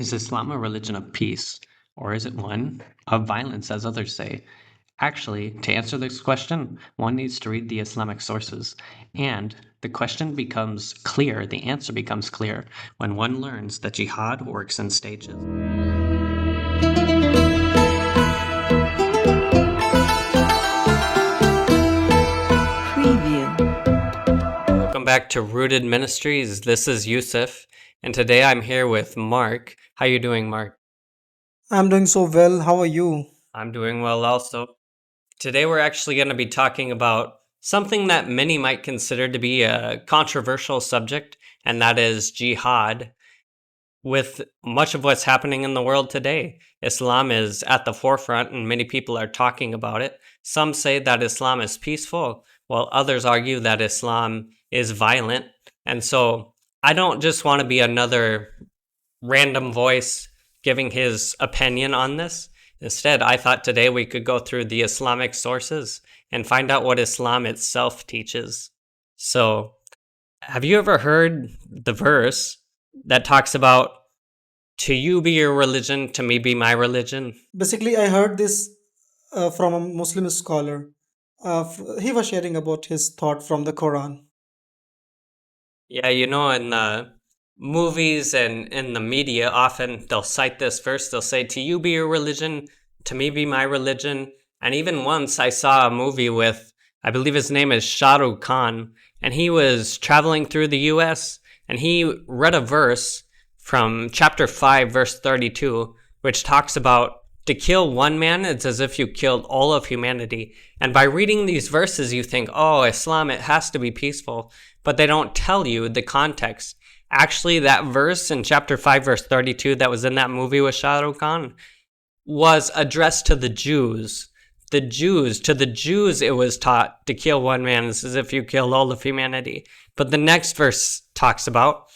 Is Islam a religion of peace, or is it one of violence, as others say? Actually, to answer this question, one needs to read the Islamic sources, and the question becomes clear, the answer becomes clear, when one learns that jihad works in stages. Welcome back to Rooted Ministries. This is Yusuf, and today I'm here with Mark. How you doing, Mark? I'm doing so well. How are you? I'm doing well also. Today we're actually going to be talking about something that many might consider to be a controversial subject, and that is jihad. With much of what's happening in the world today, Islam is at the forefront and many people are talking about it. Some say that Islam is peaceful, while others argue that Islam is violent. And so I don't just want to be another random voice giving his opinion on this. Instead, I thought today we could go through the Islamic sources and find out what Islam itself teaches. So, have you ever heard the verse that talks about, to you be your religion, to me be my religion? Basically, I heard this from a Muslim scholar. He was sharing about his thought from the Quran. Yeah, in the movies and in the media, often they'll cite this verse. They'll say, to you be your religion, to me be my religion. And even once I saw a movie with, I believe his name is Shah Rukh Khan, and he was traveling through the US and he read a verse from chapter 5, verse 32, which talks about to kill one man, it's as if you killed all of humanity. And by reading these verses, you think, oh, Islam, it has to be peaceful. But they don't tell you the context. Actually, that verse in chapter 5, verse 32 that was in that movie with Shah Rukh Khan was addressed to the Jews. To the Jews, it was taught to kill one man as if you killed all of humanity. But the next verse talks about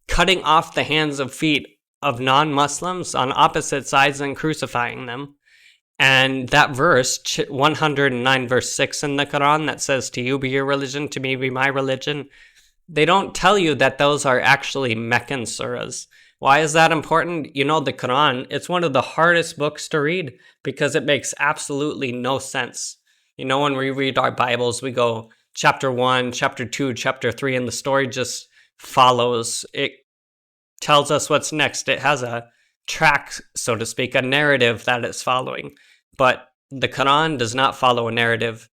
cutting off the hands and feet of non-Muslims on opposite sides and crucifying them. And that verse, 109 verse 6 in the Quran that says, to you be your religion, to me be my religion, they don't tell you that those are actually Meccan surahs. Why is that important? The Quran, it's one of the hardest books to read because it makes absolutely no sense. When we read our Bibles, we go chapter 1, chapter 2, chapter 3, and the story just follows. It tells us what's next. It has a track, so to speak, a narrative that it's following. But the Quran does not follow a narrative.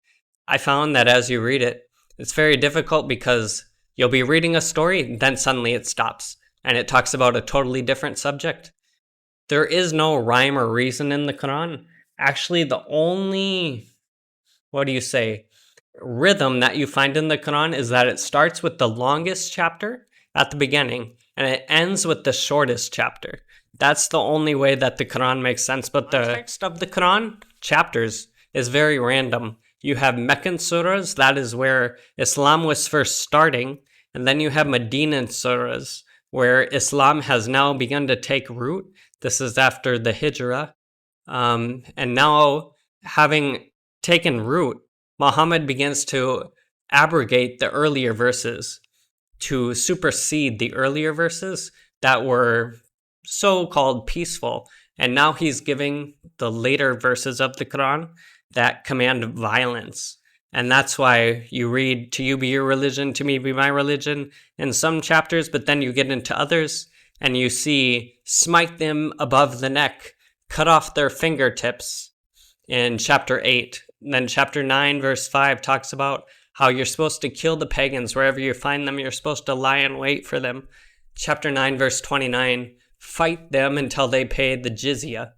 I found that as you read it, it's very difficult because you'll be reading a story, then suddenly it stops, and it talks about a totally different subject. There is no rhyme or reason in the Quran. Actually, the only, rhythm that you find in the Quran is that it starts with the longest chapter at the beginning, and it ends with the shortest chapter. That's the only way that the Quran makes sense. But the text of the Quran, chapters, is very random. You have Meccan surahs, that is where Islam was first starting. And then you have Medinan surahs, where Islam has now begun to take root. This is after the Hijrah. And now, having taken root, Muhammad begins to abrogate the earlier verses, to supersede the earlier verses that were so-called peaceful. And now he's giving the later verses of the Quran that command violence. And that's why you read, to you be your religion, to me be my religion, in some chapters, but then you get into others and you see, smite them above the neck, cut off their fingertips in chapter 8. And then chapter 9, verse 5 talks about how you're supposed to kill the pagans wherever you find them. You're supposed to lie in wait for them. Chapter 9, verse 29, fight them until they pay the jizya.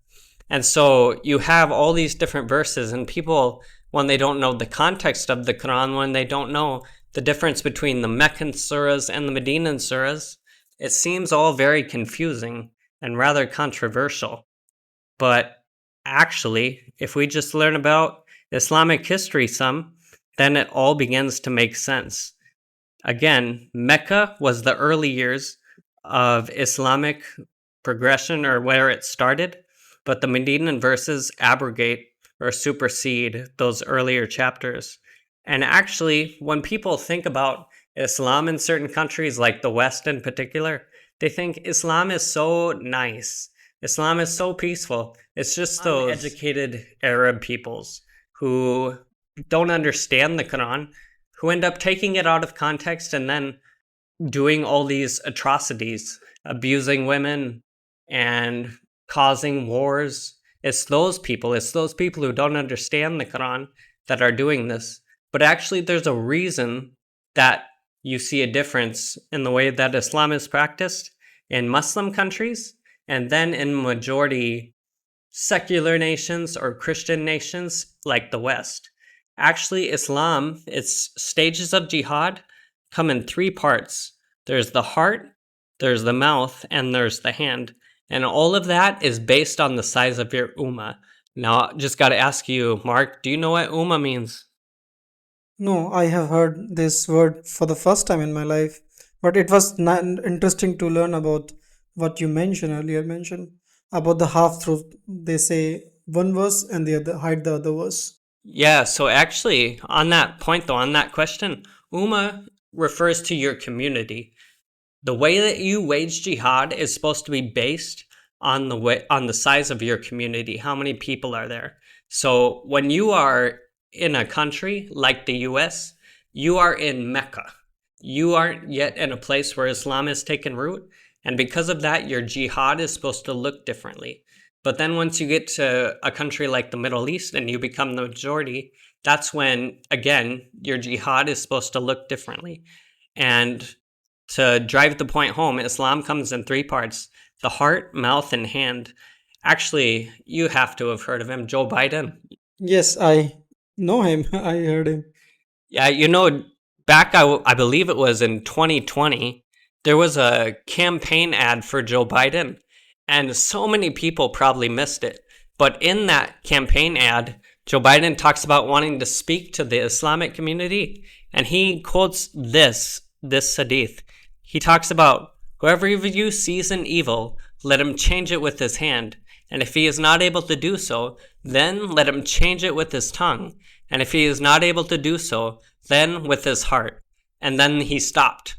And so you have all these different verses, and people, when they don't know the context of the Quran, when they don't know the difference between the Meccan surahs and the Medinan surahs, it seems all very confusing and rather controversial. But actually, if we just learn about Islamic history some, then it all begins to make sense. Again, Mecca was the early years of Islamic progression, or where it started, but the Medinan verses abrogate or supersede those earlier chapters. And actually, when people think about Islam in certain countries, like the West in particular, They think Islam is so nice. Islam is so peaceful. It's just those educated Arab peoples who don't understand the Quran, who end up taking it out of context and then doing all these atrocities, abusing women and causing wars. It's those people who don't understand the Quran that are doing this. But actually, there's a reason that you see a difference in the way that Islam is practiced in Muslim countries and then in majority secular nations or Christian nations like the West. Actually, Islam, its stages of jihad come in three parts. There's the heart, there's the mouth, and there's the hand. And all of that is based on the size of your ummah. Now, just got to ask you, Mark, do you know what ummah means? No, I have heard this word for the first time in my life, but it was interesting to learn about what you mentioned earlier. Mentioned about the half truth. They say one verse and the other hide the other verse. Yeah, so actually, on that point though, on that question, ummah refers to your community. The way that you wage jihad is supposed to be based on the size of your community. How many people are there? So when you are in a country like the US, you are in Mecca. You aren't yet in a place where Islam has taken root, and because of that, your jihad is supposed to look differently. But then once you get to a country like the Middle East and you become the majority, that's when, again, your jihad is supposed to look differently. And to drive the point home, Islam comes in three parts: the heart, mouth, and hand. Actually, you have to have heard of him, Joe Biden. Yes, I know him. I heard him. Yeah, back, I believe it was in 2020, there was a campaign ad for Joe Biden, and so many people probably missed it. But in that campaign ad, Joe Biden talks about wanting to speak to the Islamic community, and he quotes this hadith. He talks about, whoever of you sees an evil, let him change it with his hand. And if he is not able to do so, then let him change it with his tongue. And if he is not able to do so, then with his heart. And then he stopped.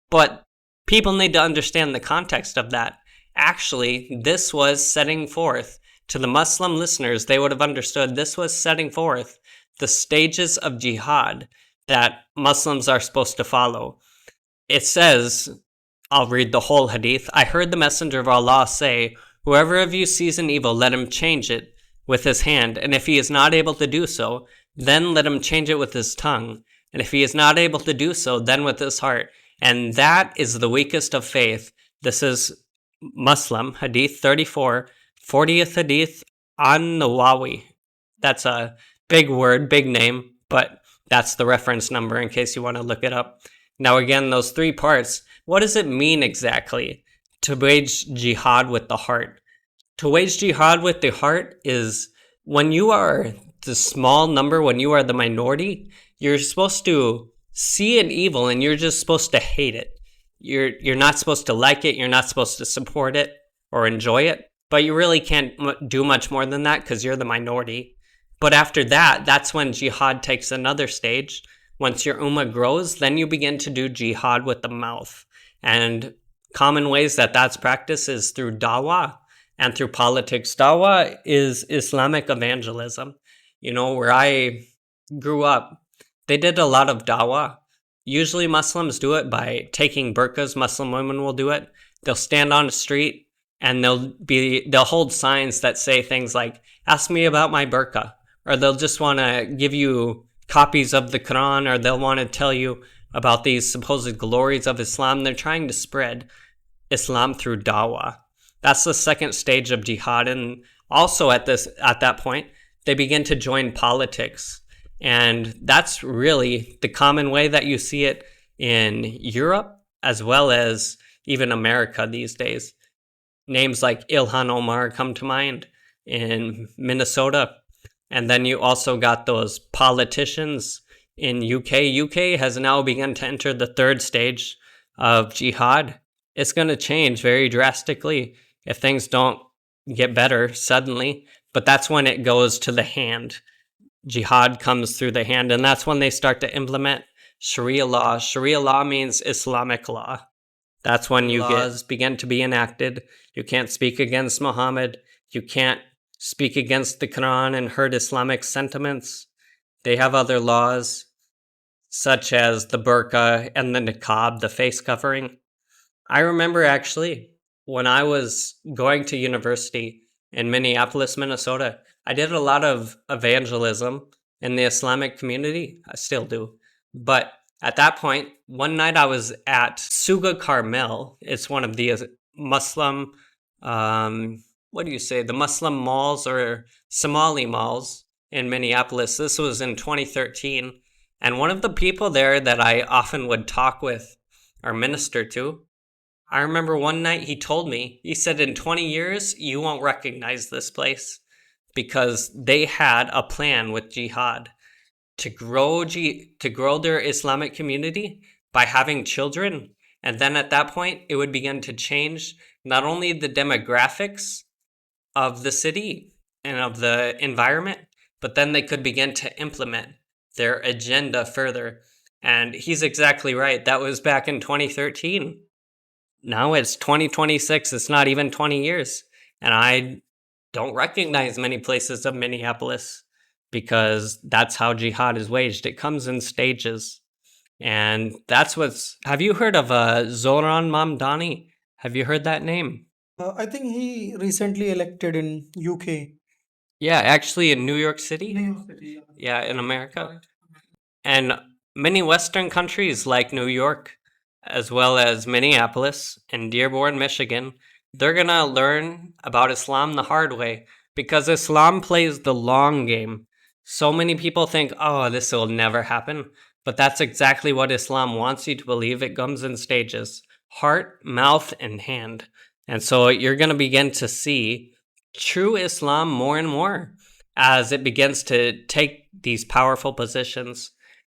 But people need to understand the context of that. Actually, this was setting forth to the Muslim listeners, they would have understood this was setting forth the stages of jihad that Muslims are supposed to follow. It says, I'll read the whole hadith. I heard the Messenger of Allah say, whoever of you sees an evil, let him change it with his hand. And if he is not able to do so, then let him change it with his tongue. And if he is not able to do so, then with his heart. And that is the weakest of faith. This is Muslim, Hadith 34, 40th Hadith an Nawawi. That's a big word, big name, but that's the reference number in case you want to look it up. Now again, those three parts, what does it mean exactly to wage jihad with the heart? To wage jihad with the heart is when you are the small number, when you are the minority, you're supposed to see an evil and you're just supposed to hate it. You're not supposed to like it, you're not supposed to support it or enjoy it, but you really can't do much more than that because you're the minority. But after that, that's when jihad takes another stage. Once your ummah grows, then you begin to do jihad with the mouth. And common ways that that's practiced is through dawah and through politics. Dawah is Islamic evangelism. Where I grew up, they did a lot of dawah. Usually Muslims do it by taking burqas. Muslim women will do it. They'll stand on the street and they'll hold signs that say things like, ask me about my burqa. Or they'll just want to give you copies of the Quran, or they'll want to tell you about these supposed glories of Islam. They're trying to spread Islam through dawah. That's the second stage of jihad. And also at that point, they begin to join politics. And that's really the common way that you see it in Europe, as well as even America these days. Names like Ilhan Omar come to mind in Minnesota. And then you also got those politicians in UK. UK has now begun to enter the third stage of jihad. It's going to change very drastically if things don't get better suddenly. But that's when it goes to the hand. Jihad comes through the hand, and that's when they start to implement Sharia law. Sharia law means Islamic law. That's when laws begin to be enacted. You can't speak against Muhammad. You can't speak against the Quran and hurt Islamic sentiments. They have other laws, such as the burqa and the niqab, the face covering. I remember actually when I was going to university in Minneapolis, Minnesota, I did a lot of evangelism in the Islamic community. I still do. But at that point, one night I was at Suga Carmel. It's one of the Muslim, what do you say, the Muslim malls or Somali malls in Minneapolis. This was in 2013. And one of the people there that I often would talk with or minister to, I remember one night he told me, he said, in 20 years, you won't recognize this place because they had a plan with Jihad to grow their Islamic community by having children. And then at that point, it would begin to change not only the demographics of the city and of the environment, but then they could begin to implement their agenda further. And he's exactly right. That was back in 2013. Now it's 2026. It's not even 20 years. And I don't recognize many places of Minneapolis because that's how jihad is waged. It comes in stages. And that's what's... Have you heard of Zoran Mamdani? Have you heard that name? I think he recently elected in UK. Yeah, actually in New York City. New York City, Yeah, in America. And many Western countries like New York, as well as Minneapolis and Dearborn, Michigan, they're going to learn about Islam the hard way because Islam plays the long game. So many people think, oh, this will never happen. But that's exactly what Islam wants you to believe. It comes in stages: heart, mouth, and hand. And so you're going to begin to see true Islam more and more as it begins to take these powerful positions.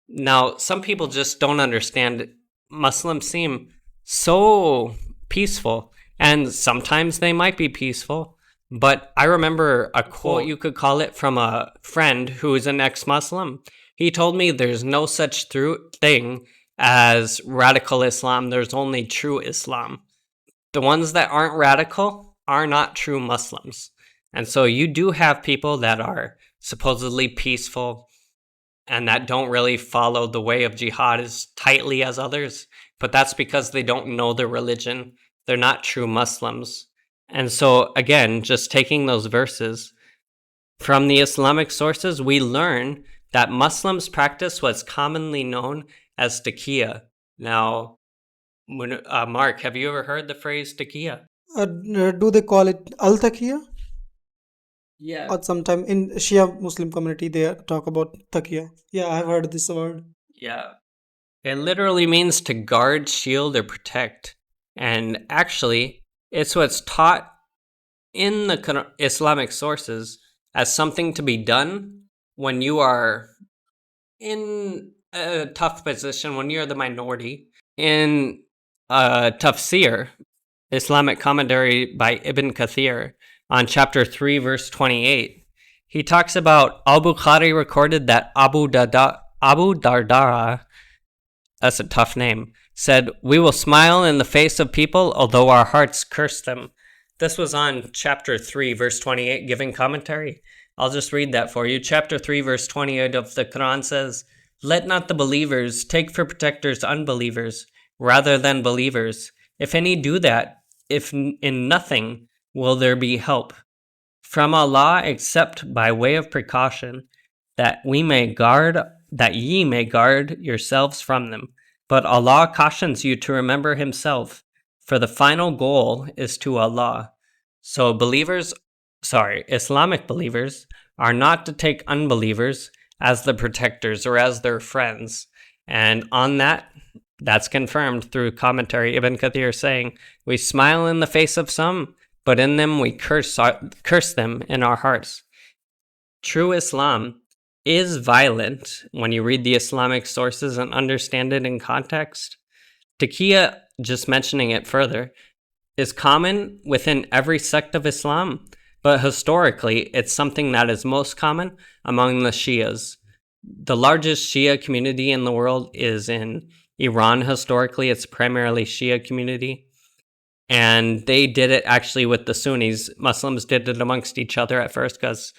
Now, some people just don't understand. Muslims seem so peaceful, and sometimes they might be peaceful. But I remember a quote, you could call it, from a friend who is an ex-Muslim. He told me there's no such thing as radical Islam. There's only true Islam. The ones that aren't radical are not true Muslims. And so you do have people that are supposedly peaceful and that don't really follow the way of jihad as tightly as others. But that's because they don't know the religion. They're not true Muslims. And so, again, just taking those verses from the Islamic sources, we learn that Muslims practice what's commonly known as taqiyya. Now, Mark, have you ever heard the phrase taqiyya? Do they call it al-taqiyya? Yeah. Or sometime in Shia Muslim community they talk about taqiyya. Yeah, I've heard this word. Yeah. It literally means to guard, shield, or protect. And actually, it's what's taught in the Islamic sources as something to be done when you are in a tough position, when you're the minority. In Tafsir, Islamic commentary by Ibn Kathir, on chapter 3, verse 28, he talks about Al-Bukhari recorded that Abu Darda, that's a tough name, said, "We will smile in the face of people, although our hearts curse them." This was on chapter 3, verse 28, giving commentary. I'll just read that for you. Chapter 3, verse 28 of the Quran says, "Let not the believers take for protectors unbelievers, rather than believers. If any do that, if in nothing will there be help from Allah except by way of precaution, that ye may guard yourselves from them. But Allah cautions you to remember Himself, for the final goal is to Allah." So Islamic believers are not to take unbelievers as the protectors or as their friends. And on that's confirmed through commentary. Ibn Kathir saying, we smile in the face of some, but in them we curse them in our hearts. True Islam is violent when you read the Islamic sources and understand it in context. Taqiyya, just mentioning it further, is common within every sect of Islam, but historically it's something that is most common among the Shias. The largest Shia community in the world is in Iran, historically, it's primarily Shia community. And they did it actually with the Sunnis. Muslims did it amongst each other at first because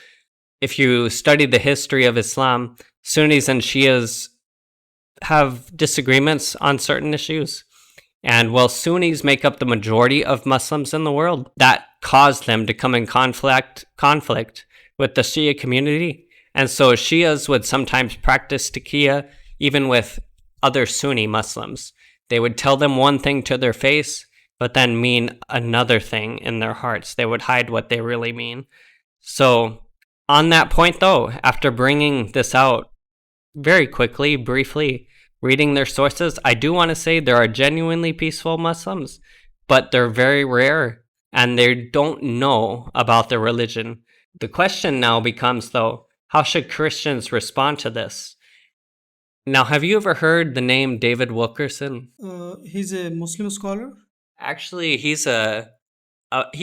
if you study the history of Islam, Sunnis and Shias have disagreements on certain issues. And while Sunnis make up the majority of Muslims in the world, that caused them to come in conflict with the Shia community. And so Shias would sometimes practice taqiyya even with other Sunni Muslims. They would tell them one thing to their face, but then mean another thing in their hearts. They would hide what they really mean. So on that point, though, after bringing this out very quickly, briefly, reading their sources, I do want to say there are genuinely peaceful Muslims, but they're very rare and they don't know about their religion. The question now becomes, though, how should Christians respond to this? Now, have you ever heard the name David Wilkerson? He's a Muslim scholar. Actually, he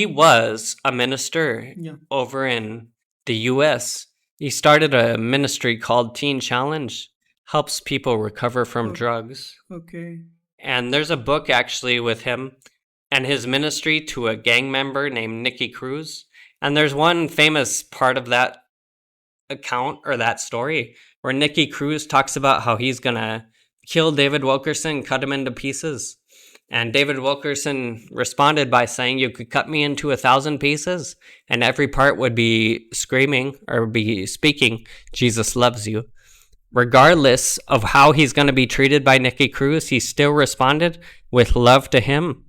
was a minister Yeah. over in the US. He started a ministry called Teen Challenge, helps people recover from Oh, drugs. okay. And there's a book actually with him and his ministry to a gang member named Nicky Cruz. And there's one famous part of that account or that story where Nicky Cruz talks about how he's gonna kill David Wilkerson, cut him into pieces. And David Wilkerson responded by saying, "You could cut me into 1,000 pieces, and every part would be screaming or be speaking, 'Jesus loves you.'" Regardless of how he's going to be treated by Nicky Cruz, he still responded with love to him.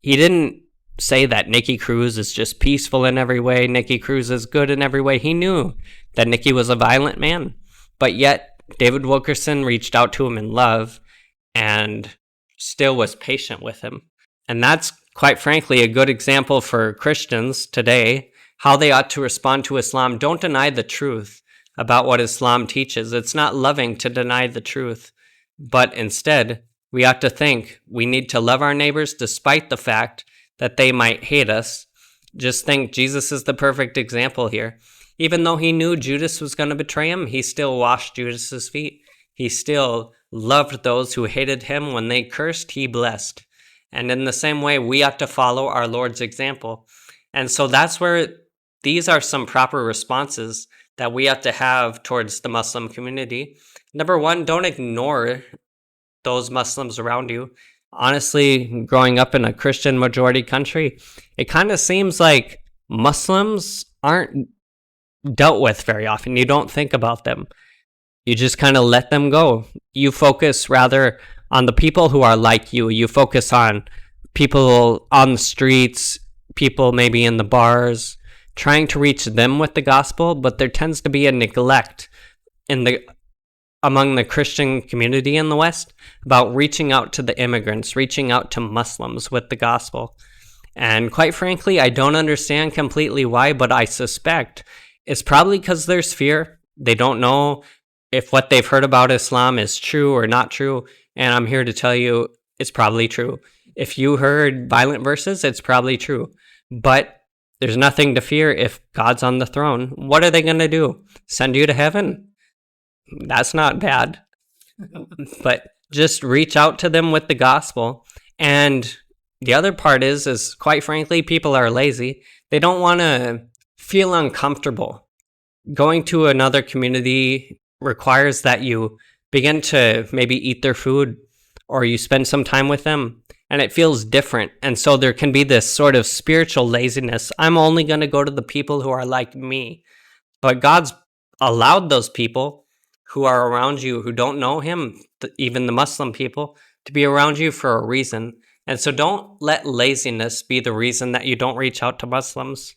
He didn't say that Nicky Cruz is just peaceful in every way, Nicky Cruz is good in every way. He knew that Nicky was a violent man, but yet David Wilkerson reached out to him in love and still was patient with him. And that's, quite frankly, a good example for Christians today, how they ought to respond to Islam. Don't deny the truth about what Islam teaches. It's not loving to deny the truth, but instead, we ought to think we need to love our neighbors despite the fact that they might hate us. Just think Jesus is the perfect example here. Even though he knew Judas was going to betray him, he still washed Judas's feet. He still loved those who hated him. When they cursed, he blessed. And in the same way, we ought to follow our Lord's example. And so that's where these are some proper responses that we ought to have towards the Muslim community. Number one, don't ignore those Muslims around you. Honestly, growing up in a Christian majority country, it kind of seems like Muslims aren't dealt with very often. You don't think about them. You just kind of let them go. You focus rather on the people who are like you. You focus on people on the streets, people maybe in the bars, trying to reach them with the gospel, but there tends to be a neglect among the Christian community in the West about reaching out to the immigrants, reaching out to Muslims with the gospel. And quite frankly, I don't understand completely why, but I suspect it's probably because there's fear. They don't know if what they've heard about Islam is true or not true. And I'm here to tell you it's probably true. If you heard violent verses, it's probably true. But there's nothing to fear if God's on the throne. What are they going to do? Send you to heaven? That's not bad. But just reach out to them with the gospel. And the other part is quite frankly, people are lazy. They don't want to feel uncomfortable. Going to another community requires that you begin to maybe eat their food or you spend some time with them, and it feels different. And so there can be this sort of spiritual laziness. I'm only going to go to the people who are like me. But God's allowed those people who are around you who don't know him, even the Muslim people, to be around you for a reason. And so don't let laziness be the reason that you don't reach out to Muslims.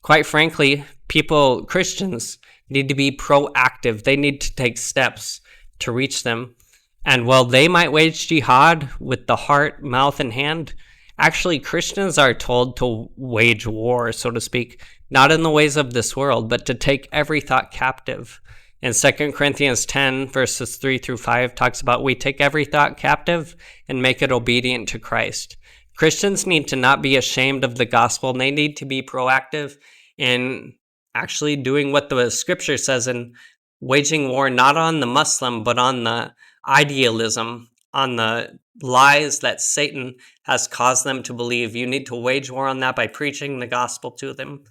Quite frankly, Christians, need to be proactive. They need to take steps to reach them. And while they might wage jihad with the heart, mouth, and hand, actually Christians are told to wage war, so to speak, not in the ways of this world, but to take every thought captive. In 2 Corinthians 10, verses 3 through 5, talks about we take every thought captive and make it obedient to Christ. Christians need to not be ashamed of the gospel. They need to be proactive in actually doing what the scripture says and waging war not on the Muslim, but on the idealism, on the lies that Satan has caused them to believe. You need to wage war on that by preaching the gospel to them.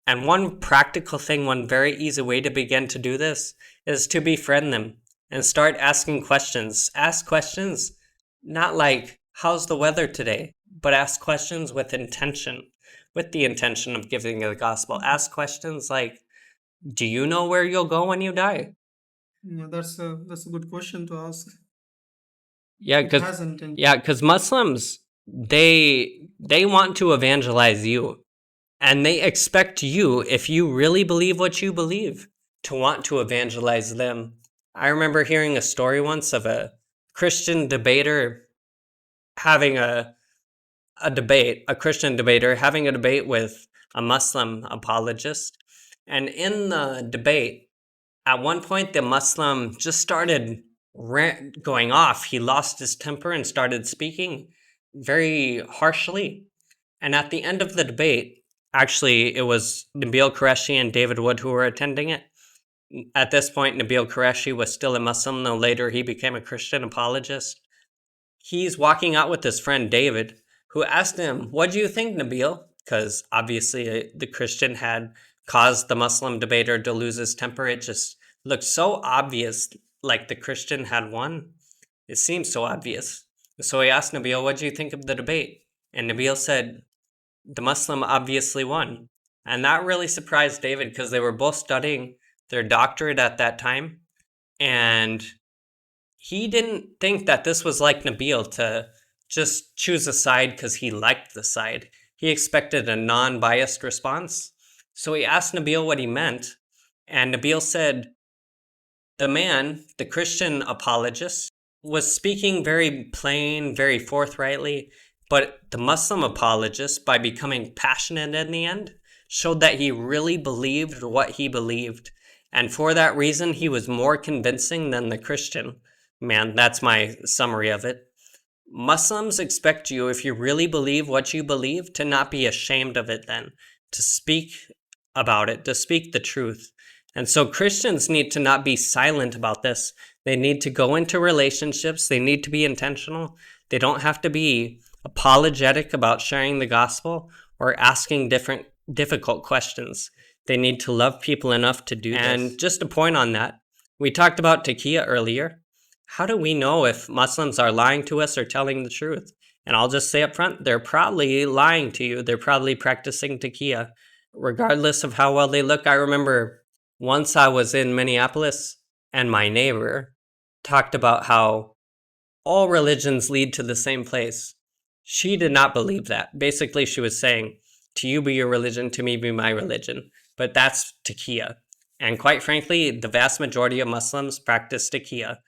And one practical thing, one very easy way to begin to do this is to befriend them and start asking questions. Ask questions, not like, how's the weather today? But ask questions with intention, with the intention of giving the gospel. Ask questions like, do you know where you'll go when you die? Yeah, that's a good question to ask. Yeah, It because has intent. Muslims, they want to evangelize you. And they expect you, if you really believe what you believe, to want to evangelize them. I remember hearing a story once of a Christian debater having a Christian debater having a debate with a Muslim apologist. And in the debate, at one point, the Muslim just started going off. He lost his temper and started speaking very harshly. And at the end of the debate, actually, it was Nabil Qureshi and David Wood who were attending it. At this point, Nabil Qureshi was still a Muslim, though later he became a Christian apologist. He's walking out with his friend David, who asked him, "What do you think, Nabil?" Because obviously the Christian had caused the Muslim debater to lose his temper. It just looked so obvious, like the Christian had won. It seemed so obvious. So he asked Nabil, "What do you think of the debate?" And Nabil said, "The Muslim obviously won." And that really surprised David because they were both studying their doctorate at that time. And he didn't think that this was like Nabil to just choose a side because he liked the side. He expected a non-biased response. So he asked Nabil what he meant. And Nabil said, the man, the Christian apologist, was speaking very plain, very forthrightly, but the Muslim apologist, by becoming passionate in the end, showed that he really believed what he believed. And for that reason, he was more convincing than the Christian man. That's my summary of it. Muslims expect you, if you really believe what you believe, to not be ashamed of it then, to speak about it, to speak the truth. And so Christians need to not be silent about this. They need to go into relationships. They need to be intentional. They don't have to be apologetic about sharing the gospel or asking difficult questions. They need to love people enough to do this. And just a point on that, we talked about taqiyya earlier. How do we know if Muslims are lying to us or telling the truth? And I'll just say up front, they're probably lying to you. They're probably practicing taqiyya, regardless of how well they look. I remember once I was in Minneapolis and my neighbor talked about how all religions lead to the same place. She did not believe that. Basically, she was saying, to you be your religion, to me be my religion. But that's taqiyya. And quite frankly, the vast majority of Muslims practice taqiyya.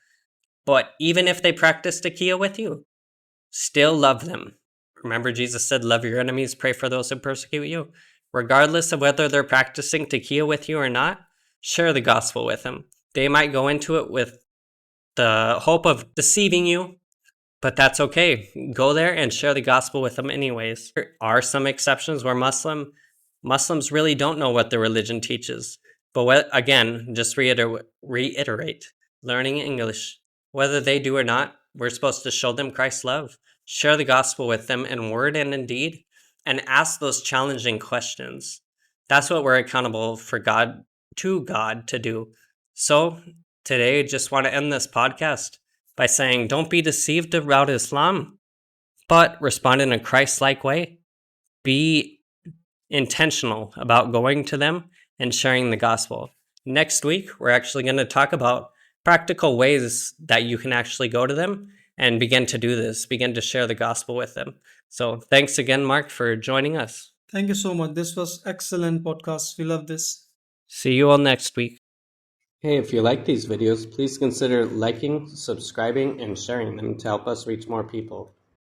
But even if they practice taqiyya with you, still love them. Remember, Jesus said, love your enemies, pray for those who persecute you. Regardless of whether they're practicing taqiyya with you or not, share the gospel with them. They might go into it with the hope of deceiving you, but that's okay. Go there and share the gospel with them anyways. There are some exceptions where Muslims really don't know what the religion teaches. But again, just reiterate, learning English, whether they do or not, we're supposed to show them Christ's love, share the gospel with them in word and in deed, and ask those challenging questions. That's what we're accountable for God to do. So today, just want to end this podcast by saying, don't be deceived about Islam, but respond in a Christ-like way. Be intentional about going to them and sharing the gospel. Next week, we're actually going to talk about practical ways that you can actually go to them and begin to do this, begin to share the gospel with them. So thanks again, Mark, for joining us. Thank you so much. This was excellent podcast. We love this. See you all next week. Hey, if you like these videos, please consider liking, subscribing, and sharing them to help us reach more people.